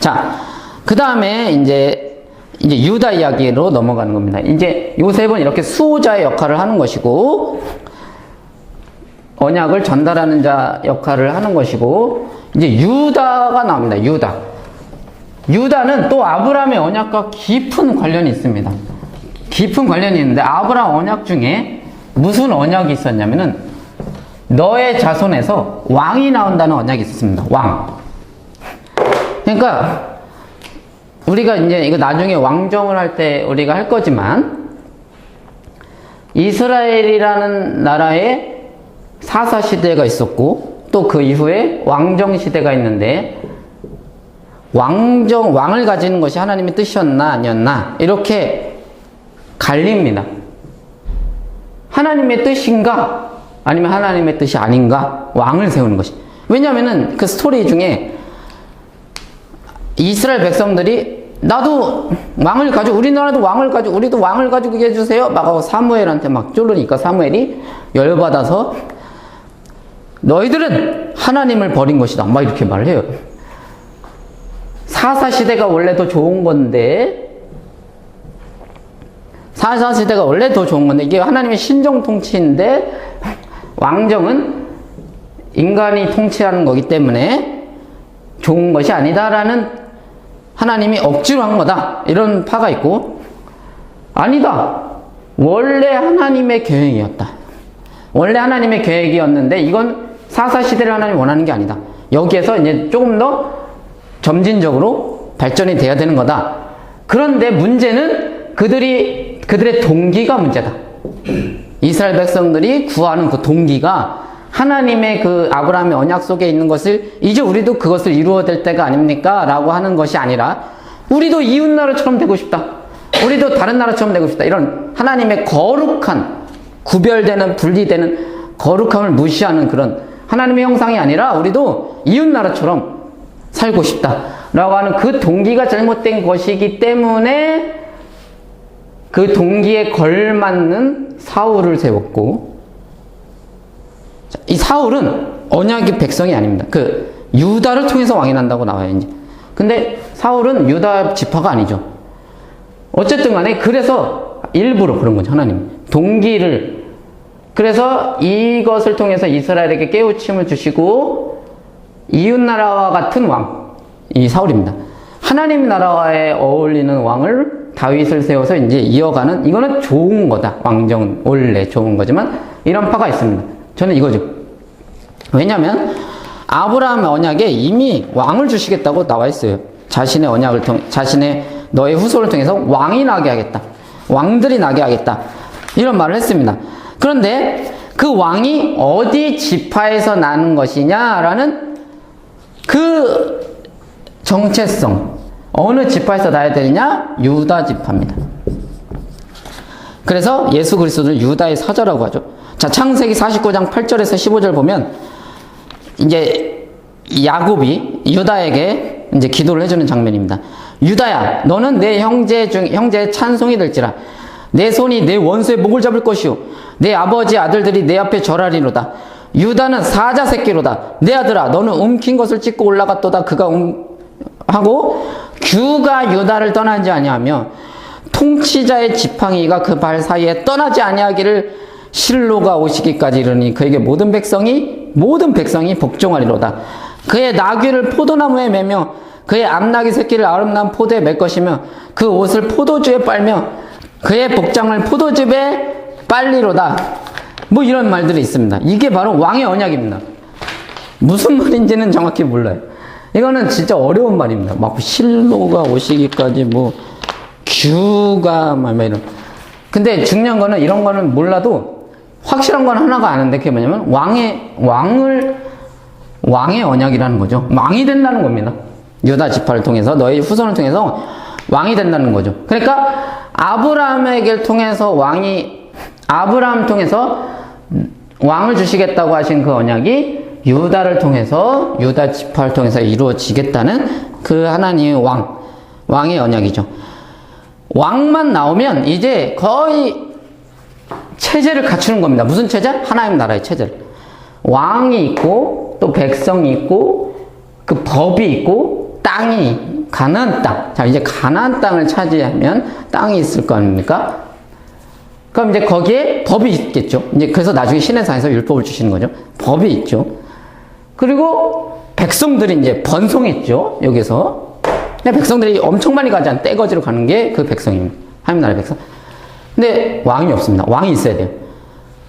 자, 그 다음에 이제 유다 이야기로 넘어가는 겁니다. 이제 요셉은 이렇게 수호자의 역할을 하는 것이고, 언약을 전달하는 자 역할을 하는 것이고, 이제 유다가 나옵니다. 유다는 또 아브라함의 언약과 깊은 관련이 있습니다. 깊은 관련이 있는데, 아브라함 언약 중에 무슨 언약이 있었냐면은, 너의 자손에서 왕이 나온다는 언약이 있었습니다. 왕. 그러니까, 우리가 이제 이거 나중에 왕정을 할 때 우리가 할 거지만, 이스라엘이라는 나라에 사사 시대가 있었고, 또 그 이후에 왕정 시대가 있는데, 왕을 가지는 것이 하나님의 뜻이었나 아니었나 이렇게 갈립니다. 하나님의 뜻인가 아니면 하나님의 뜻이 아닌가, 왕을 세우는 것이. 왜냐하면은 그 스토리 중에 이스라엘 백성들이 나도 왕을 가지고, 우리나라도 왕을 가지고, 우리도 왕을 가지고 해주세요 막 하고 사무엘한테 막 쫄르니까 사무엘이 열받아서 너희들은 하나님을 버린 것이다 막 이렇게 말을 해요. 사사시대가 원래 더 좋은 건데, 사사시대가 원래 더 좋은 건데, 이게 하나님의 신정 통치인데, 왕정은 인간이 통치하는 거기 때문에 좋은 것이 아니다라는, 하나님이 억지로 한 거다 이런 파가 있고, 아니다, 원래 하나님의 계획이었다, 원래 하나님의 계획이었는데 이건 사사시대를 하나님이 원하는 게 아니다, 여기에서 이제 조금 더 점진적으로 발전이 돼야 되는 거다. 그런데 문제는 그들의 동기가 문제다. 이스라엘 백성들이 구하는 그 동기가 하나님의 그 아브라함의 언약 속에 있는 것을, 이제 우리도 그것을 이루어야 될 때가 아닙니까? 라고 하는 것이 아니라, 우리도 이웃나라처럼 되고 싶다, 우리도 다른 나라처럼 되고 싶다, 이런 하나님의 거룩한, 구별되는, 분리되는 거룩함을 무시하는 그런 하나님의 형상이 아니라, 우리도 이웃나라처럼 살고 싶다라고 하는 그 동기가 잘못된 것이기 때문에 그 동기에 걸맞는 사울을 세웠고, 이 사울은 언약의 백성이 아닙니다. 그 유다를 통해서 왕이 난다고 나와요 이제. 근데 사울은 유다 지파가 아니죠. 어쨌든 간에 그래서 일부러 그런 거죠. 하나님 동기를, 그래서 이것을 통해서 이스라엘에게 깨우침을 주시고, 이웃나라와 같은 왕, 이 사울입니다. 하나님 나라와에 어울리는 왕을, 다윗을 세워서 이제 이어가는, 이거는 좋은 거다. 왕정은 원래 좋은 거지만 이런 파가 있습니다. 저는 이거죠. 왜냐하면 아브라함의 언약에 이미 왕을 주시겠다고 나와 있어요. 자신의 언약을 통해, 자신의 너의 후손을 통해서 왕이 나게 하겠다, 왕들이 나게 하겠다, 이런 말을 했습니다. 그런데 그 왕이 어디 지파에서 나는 것이냐라는 그 정체성, 어느 지파에서 나야 되느냐? 유다 지파입니다. 그래서 예수 그리스도를 유다의 사자라고 하죠. 자, 창세기 49장 8절에서 15절 보면, 이제 야곱이 유다에게 이제 기도를 해주는 장면입니다. 유다야, 너는 내 형제의 찬송이 될지라. 내 손이 내 원수의 목을 잡을 것이요, 내 아버지 아들들이 내 앞에 절하리로다. 유다는 사자 새끼로다. 내 아들아, 너는 움킨 것을 찢고 올라갔도다. 그가 하고 규가 유다를 떠나지 아니하며 통치자의 지팡이가 그 발 사이에 떠나지 아니하기를 실로가 오시기까지 이르니 그에게 모든 백성이 복종하리로다. 그의 나귀를 포도나무에 매며 그의 암나귀 새끼를 아름다운 포도에 맬 것이며 그 옷을 포도주에 빨며 그의 복장을 포도즙에 빨리로다. 뭐 이런 말들이 있습니다. 이게 바로 왕의 언약입니다. 무슨 말인지는 정확히 몰라요. 이거는 진짜 어려운 말입니다. 막 실로가 오시기까지 뭐 규가 막 이런. 근데 중요한 거는 이런 거는 몰라도 확실한 건 하나가 아는데, 그게 뭐냐면 왕의 언약이라는 거죠. 왕이 된다는 겁니다. 유다 지파를 통해서, 너의 후손을 통해서 왕이 된다는 거죠. 그러니까 아브라함에게 통해서 아브라함 통해서 왕을 주시겠다고 하신 그 언약이 유다를 통해서, 유다 지파를 통해서 이루어지겠다는 그 하나님의 왕의 언약이죠. 왕만 나오면 이제 거의 체제를 갖추는 겁니다. 무슨 체제? 하나님 나라의 체제를. 왕이 있고, 또 백성이 있고, 그 법이 있고, 땅이 가나안 땅. 자, 이제 가나안 땅을 차지하면 땅이 있을 거 아닙니까? 그럼 이제 거기에 법이 있겠죠. 이제 그래서 나중에 시내산에서 율법을 주시는 거죠. 법이 있죠. 그리고 백성들이 이제 번성했죠. 여기서. 근데 백성들이 엄청 많이 가지 않은 떼거지로 가는 게 그 백성입니다. 하나님 나라의 백성. 근데 왕이 없습니다. 왕이 있어야 돼요.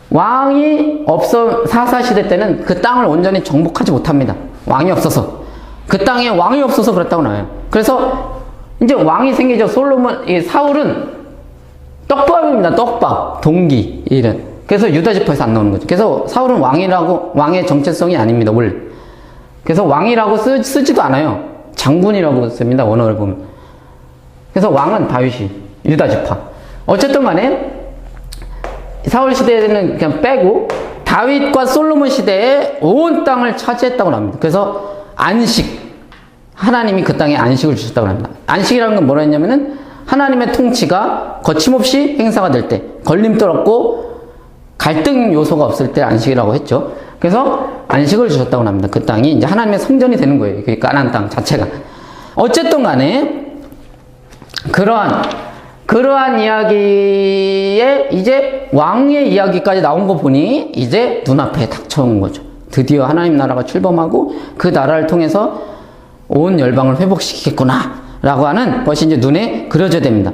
왕이 없어, 사사시대 때는 그 땅을 온전히 정복하지 못합니다. 왕이 없어서. 그 땅에 왕이 없어서 그랬다고 나와요. 그래서 이제 왕이 생기죠. 사울은 떡밥입니다. 떡밥. 동기. 이런. 그래서 유다지파에서 안 나오는 거죠. 그래서 사울은 왕의 정체성이 아닙니다. 원래. 그래서 왕이라고 쓰지도 않아요. 장군이라고 씁니다. 원어를 보면. 그래서 왕은 다윗이. 유다지파. 어쨌든 간에 사울 시대에는 그냥 빼고 다윗과 솔로몬 시대에 온 땅을 차지했다고 합니다. 그래서 안식. 하나님이 그 땅에 안식을 주셨다고 합니다. 안식이라는 건 뭐라 했냐면은 하나님의 통치가 거침없이 행사가 될 때, 걸림돌 없고 갈등 요소가 없을 때 안식이라고 했죠. 그래서 안식을 주셨다고 합니다. 그 땅이 이제 하나님의 성전이 되는 거예요. 그 가나안 땅 자체가. 어쨌든 간에 그러한 이야기에 이제 왕의 이야기까지 나온 거 보니 이제 눈앞에 닥쳐온 거죠. 드디어 하나님 나라가 출범하고 그 나라를 통해서 온 열방을 회복시키겠구나 라고 하는 것이 이제 눈에 그려져야 됩니다.